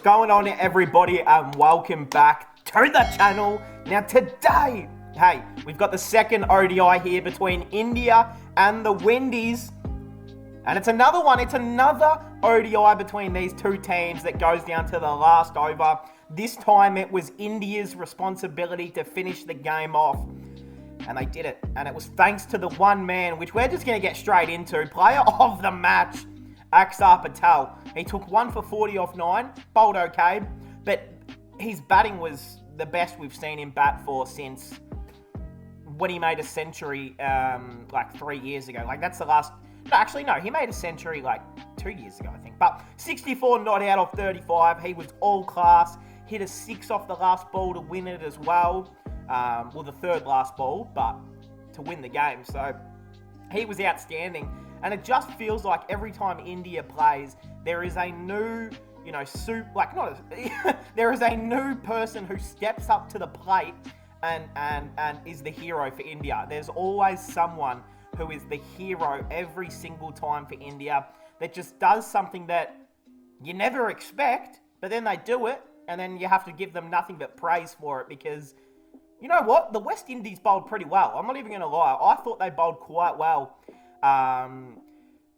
going on, everybody, and welcome back to the channel. Now today, hey, we've got the second ODI here between India and the Windies. And it's another one, it's another ODI between these two teams that goes down to the last over. This time it was India's responsibility to finish the game off. And they did it. And it was thanks to the one man, which we're just going to get straight into, player of the match, Axar Patel. He took 1 for 40 off 9, bowled okay, but his batting was the best we've seen him bat for since when he made a century like 3 years ago. Like that's the last... No, actually, no, he made a century like 2 years ago, I think. But 64 not out of 35. He was all class. Hit a 6 off the last ball to win it as well. Well, the third last ball, but to win the game. So he was outstanding. And it just feels like every time India plays, there is a new, there is a new person who steps up to the plate and is the hero for India. There's always someone who is the hero every single time for India that just does something that you never expect, but then they do it, and then you have to give them nothing but praise for it because, you know what? The West Indies bowled pretty well. I'm not even going to lie. I thought they bowled quite well.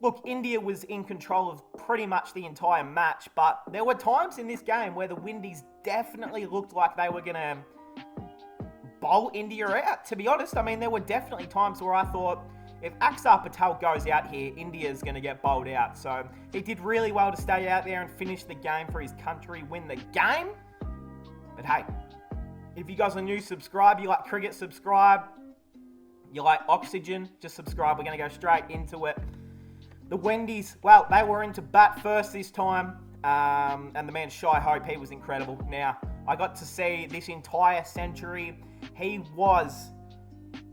Look, India was in control of pretty much the entire match, but there were times in this game where the Windies definitely looked like they were going to bowl India out, to be honest. I mean, there were definitely times where I thought, if Axar Patel goes out here, India's going to get bowled out. So he did really well to stay out there and finish the game for his country, win the game. But hey, if you guys are new, subscribe. You like cricket, subscribe. You like oxygen, just subscribe. We're going to go straight into it. The Windies, well, they were into bat first this time. And the man Shy Hope, he was incredible. Now, I got to see this entire century. He was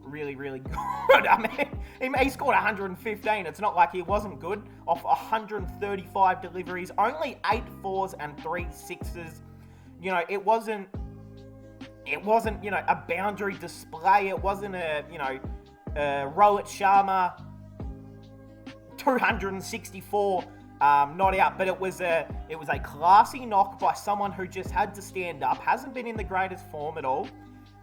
really, really good. I mean, he scored 115. It's not like he wasn't good. Off 135 deliveries, only 8 4s and 3 6s. You know, it wasn't, a boundary display. It wasn't a, Rohit Sharma 264 not out, but it was a classy knock by someone who just had to stand up. Hasn't been in the greatest form at all.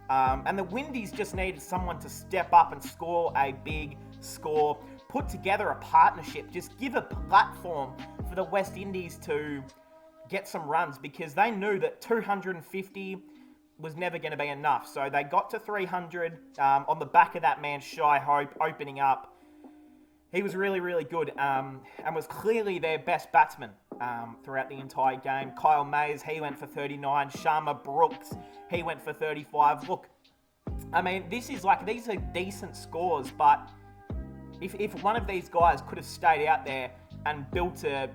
And the Windies just needed someone to step up and score a big score, put together a partnership, just give a platform for the West Indies to get some runs because they knew that 250 was never going to be enough. So they got to 300 on the back of that man, Shy Hope, opening up. He was really, really good and was clearly their best batsman throughout the entire game. Kyle Mays, he went for 39. Sharma Brooks, he went for 35. Look, I mean, these are decent scores, but if one of these guys could have stayed out there and built a,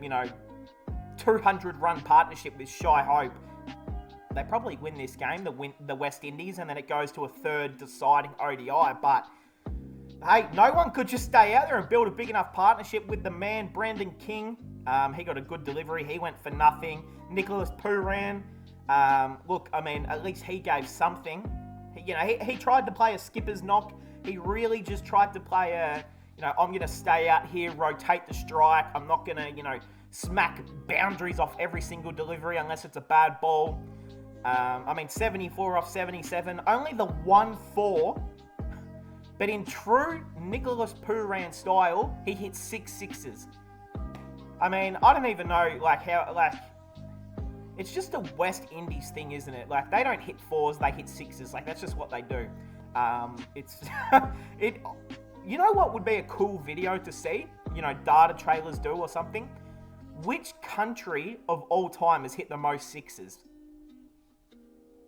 200-run partnership with Shy Hope, they probably win this game, the West Indies, and then it goes to a third deciding ODI. But hey, no one could just stay out there and build a big enough partnership with the man, Brandon King. He got a good delivery. He went for nothing. Nicholas Pooran, look, I mean, at least he gave something. He tried to play a skipper's knock. He really just tried to play a, I'm going to stay out here, rotate the strike. I'm not going to, smack boundaries off every single delivery unless it's a bad ball. 74 off 77. Only the 1-4. But in true Nicholas Pooran style, he hit 6 sixes. I mean, I don't even know, it's just a West Indies thing, isn't it? Like, they don't hit 4s, they hit 6s. Like, that's just what they do. You know what would be a cool video to see? Data trailers do or something? Which country of all time has hit the most 6s?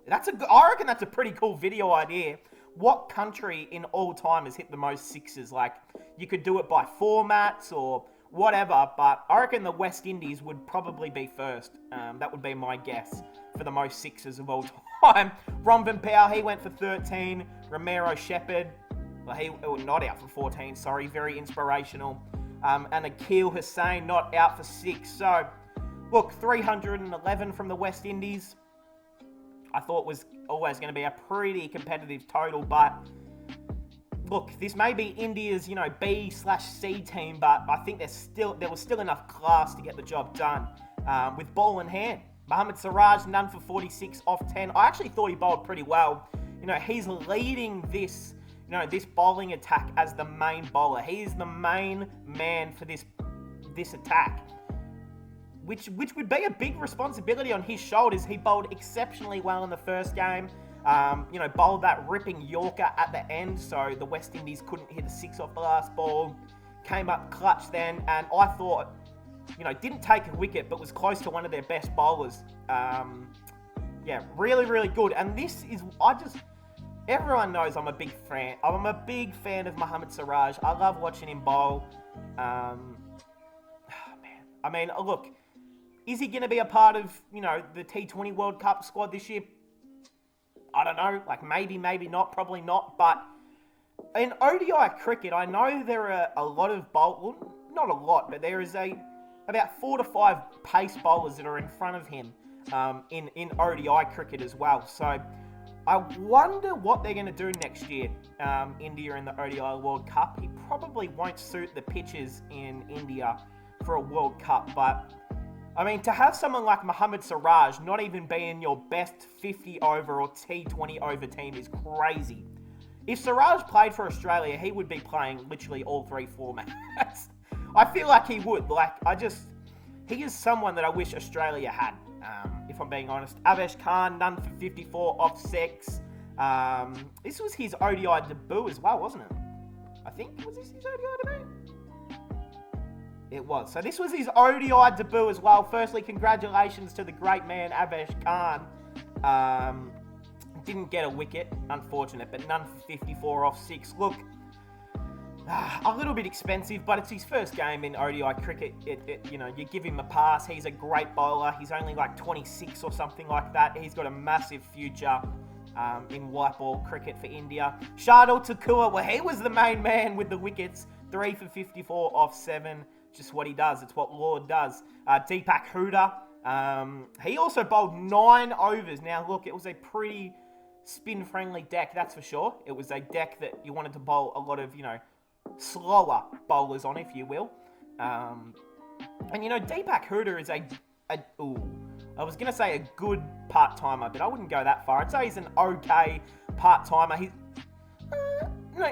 I reckon that's a pretty cool video idea. What country in all time has hit the most 6s? Like, you could do it by formats or whatever, but I reckon the West Indies would probably be first. That would be my guess for the most 6s of all time. Romvan Powell, he went for 13. Romero Shepherd, well, he was not out for 14, sorry, very inspirational. And Akil Hussain not out for 6. So, look, 311 from the West Indies. I thought was always going to be a pretty competitive total, but look, this may be India's, B/C team, but I think there was still enough class to get the job done with ball in hand. Mohamed Siraj, none for 46 off 10. I actually thought he bowled pretty well. He's leading this, this bowling attack as the main bowler. He is the main man for this attack, which would be a big responsibility on his shoulders. He bowled exceptionally well in the first game. Bowled that ripping Yorker at the end, so the West Indies couldn't hit a 6 off the last ball. Came up clutch then, and I thought, didn't take a wicket, but was close to one of their best bowlers. Really, really good. And this is, everyone knows I'm a big fan. I'm a big fan of Mohamed Siraj. I love watching him bowl. Look, is he going to be a part of, the T20 World Cup squad this year? I don't know. Maybe not. Probably not. But in ODI cricket, I know there are a lot of bowlers, well, not a lot, but there is about 4 to 5 pace bowlers that are in front of him in ODI cricket as well. So I wonder what they're going to do next year, India in the ODI World Cup. He probably won't suit the pitches in India for a World Cup, but to have someone like Mohamed Siraj not even be in your best 50 over or T20 over team is crazy. If Siraj played for Australia, he would be playing literally all 3 formats. I feel like he would. He is someone that I wish Australia had, if I'm being honest. Avesh Khan, none for 54 off 6. This was his ODI debut as well, wasn't it? I think, was this his ODI debut? It was. So this was his ODI debut as well. Firstly, congratulations to the great man, Avesh Khan. Didn't get a wicket, unfortunate, but none for 54 off 6. Look, a little bit expensive, but it's his first game in ODI cricket. You give him a pass. He's a great bowler. He's only 26 or something like that. He's got a massive future in white ball cricket for India. Shardul Thakur, well, he was the main man with the wickets. 3 for 54 off 7. Just what he does. It's what Lord does. Deepak Hooda, he also bowled 9 overs. Now, look, it was a pretty spin-friendly deck, that's for sure. It was a deck that you wanted to bowl a lot of, slower bowlers on, if you will. Deepak Hooda is I was going to say a good part-timer, but I wouldn't go that far. I'd say he's an okay part-timer.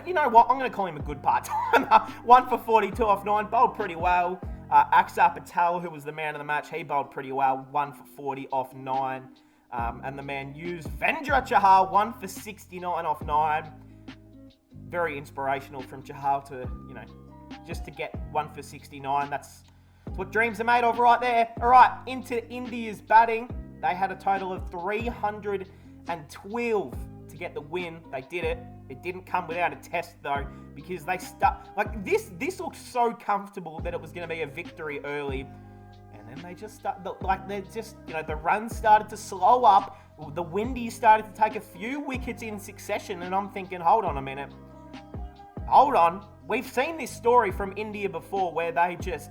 You know what? I'm going to call him a good part-timer. 1 for 42 off 9, bowled pretty well. Axar Patel, who was the man of the match, he bowled pretty well. 1 for 40 off 9. And the man used Vendra Chahal, 1 for 69 off 9. Very inspirational from Chahal to, just to get 1 for 69. That's what dreams are made of right there. All right, into India's batting. They had a total of 312 to get the win. They did it. It didn't come without a test, though, because they this looked so comfortable that it was going to be a victory early. And then they just the runs started to slow up. The Windies started to take a few wickets in succession, and I'm thinking, hold on a minute. Hold on. We've seen this story from India before where they just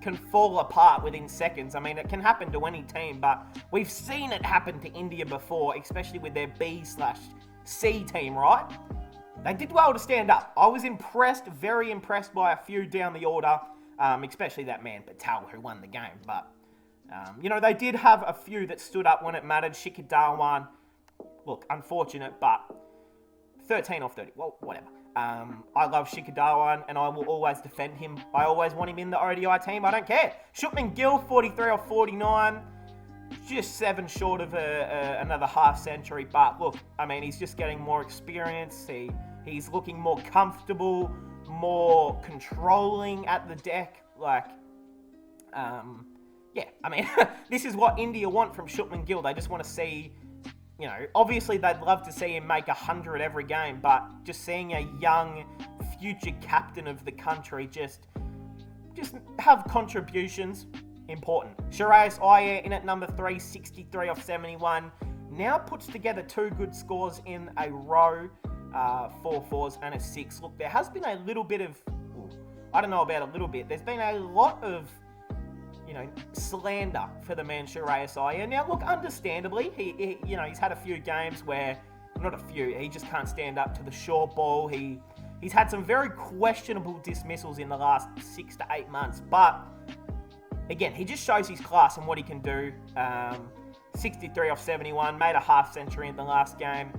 can fall apart within seconds. It can happen to any team, but we've seen it happen to India before, especially with their B/C team, right? They did well to stand up. I was impressed, very impressed by a few down the order, especially that man Patel who won the game. But, they did have a few that stood up when it mattered. Shikhar Dhawan, look, unfortunate, but 13 off 30. Well, whatever. I love Shikhar Dhawan, and I will always defend him. I always want him in the ODI team. I don't care. Shubman Gill, 43 off 49. Just 7 short of another half century. But look, he's just getting more experience. He's looking more comfortable, more controlling at the deck. This is what India want from Shubman Gill. They just want to see... obviously they'd love to see him make 100 every game, but just seeing a young future captain of the country just have contributions, important. Shreyas Iyer in at number 3, 63 off 71. Now puts together 2 good scores in a row, 4 4s and a 6. Look, there has been a little bit of, I don't know about a little bit, there's been a lot of slander for the man Shreyas Iyer. Now, look, understandably, he's had a few games where, not a few, he just can't stand up to the short ball. He's had some very questionable dismissals in the last 6 to 8 months, but again, he just shows his class and what he can do. 63 off 71, made a half century in the last game.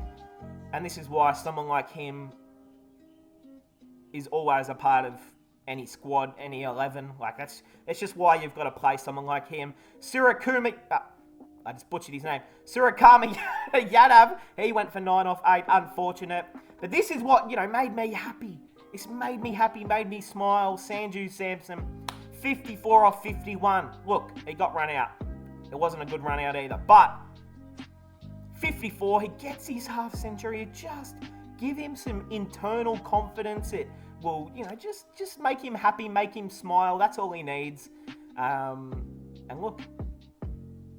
And this is why someone like him is always a part of any squad, any 11. Like, it's just why you've got to play someone like him. I just butchered his name. Surakami Yadav, he went for 9 off 8. Unfortunate. But this is what, made me happy. This made me happy, made me smile. Sanju Samson, 54 off 51. Look, he got run out. It wasn't a good run out either. But 54, he gets his half century. It just give him some internal confidence. It will, just make him happy, make him smile. That's all he needs. And look,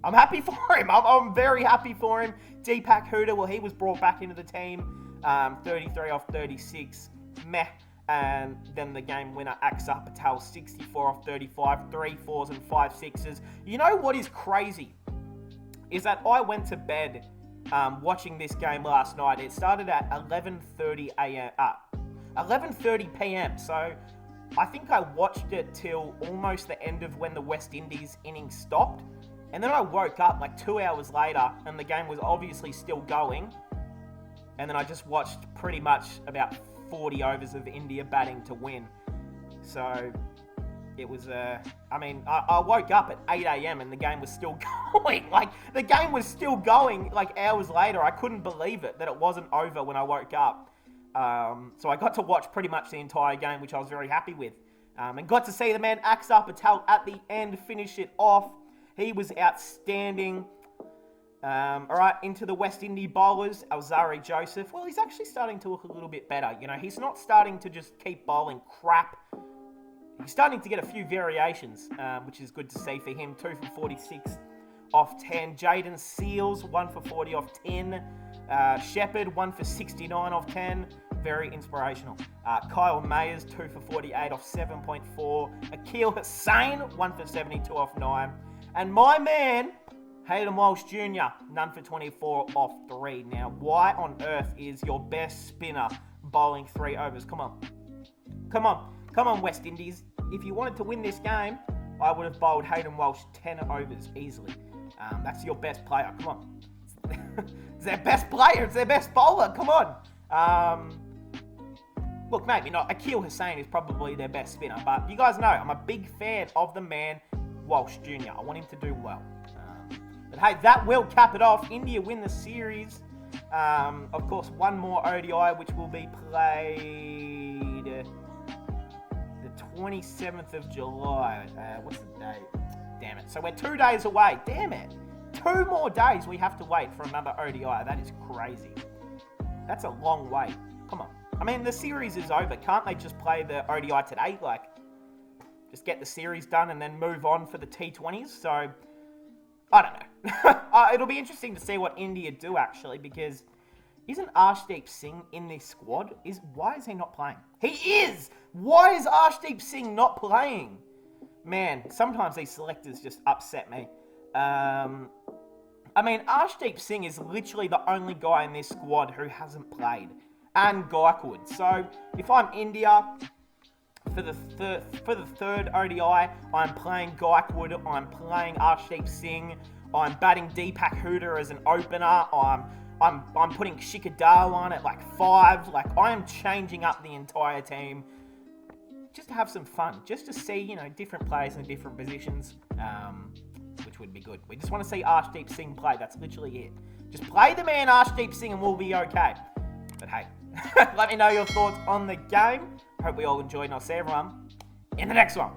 I'm happy for him. I'm very happy for him. Deepak Huda, well, he was brought back into the team. 33 off 36. Meh. And then the game winner, Axar Patel, 64 off 35. 3 4s and 5 6s. You know what is crazy? Is that I went to bed watching this game last night. It started at 11:30 a.m. 11:30 p.m. So I think I watched it till almost the end of when the West Indies innings stopped. And then I woke up like 2 hours later and the game was obviously still going. And then I just watched pretty much about 40 overs of India batting to win. So it was, I woke up at 8 a.m. and the game was still going. Like, the game was still going like hours later. I couldn't believe it that it wasn't over when I woke up. So I got to watch pretty much the entire game, which I was very happy with. And got to see the man Axar Patel at the end finish it off. He was outstanding. All right, into the West Indies bowlers, Alzari Joseph. Well, he's actually starting to look a little bit better. He's not starting to just keep bowling crap. He's starting to get a few variations, which is good to see for him. 2 for 46 off 10. Jaden Seals, 1 for 40 off 10. Shepherd, 1 for 69 off 10. Very inspirational. Kyle Mayers, 2 for 48 off 7.4. Akil Hussain, 1 for 72 off 9. And my man, Hayden Walsh Jr., none for 24 off 3. Now, why on earth is your best spinner bowling 3 overs? Come on. Come on, West Indies. If you wanted to win this game, I would have bowled Hayden Walsh 10 overs easily. That's your best player. Come on. It's their best player. It's their best bowler. Come on. Look, maybe not. Akil Hussain is probably their best spinner. But you guys know, I'm a big fan of the man Walsh Jr. I want him to do well. But hey, that will cap it off. India win the series. Of course, one more ODI, which will be played the 27th of July. What's the date? Damn it. So we're 2 days away. Damn it. 2 more days we have to wait for another ODI. That is crazy. That's a long wait. Come on. I mean, the series is over. Can't they just play the ODI today? Like, just get the series done and then move on for the T20s? So, I don't know. It'll be interesting to see what India do, actually, because isn't Arshdeep Singh in this squad? Why is he not playing? He is! Why is Arshdeep Singh not playing? Man, sometimes these selectors just upset me. I mean, Arshdeep Singh is literally the only guy in this squad who hasn't played. And Gaikwad. So, if I'm India, for the third ODI, I'm playing Gaikwad, I'm playing Arshdeep Singh, I'm batting Deepak Huda as an opener, I'm putting Shikhar Dhawan at like 5, like I am changing up the entire team just to have some fun, just to see, different players in different positions, which would be good. We just want to see Arshdeep Singh play, that's literally it. Just play the man Arshdeep Singh and we'll be okay. But hey, let me know your thoughts on the game. Hope we all enjoyed and I'll see everyone in the next one.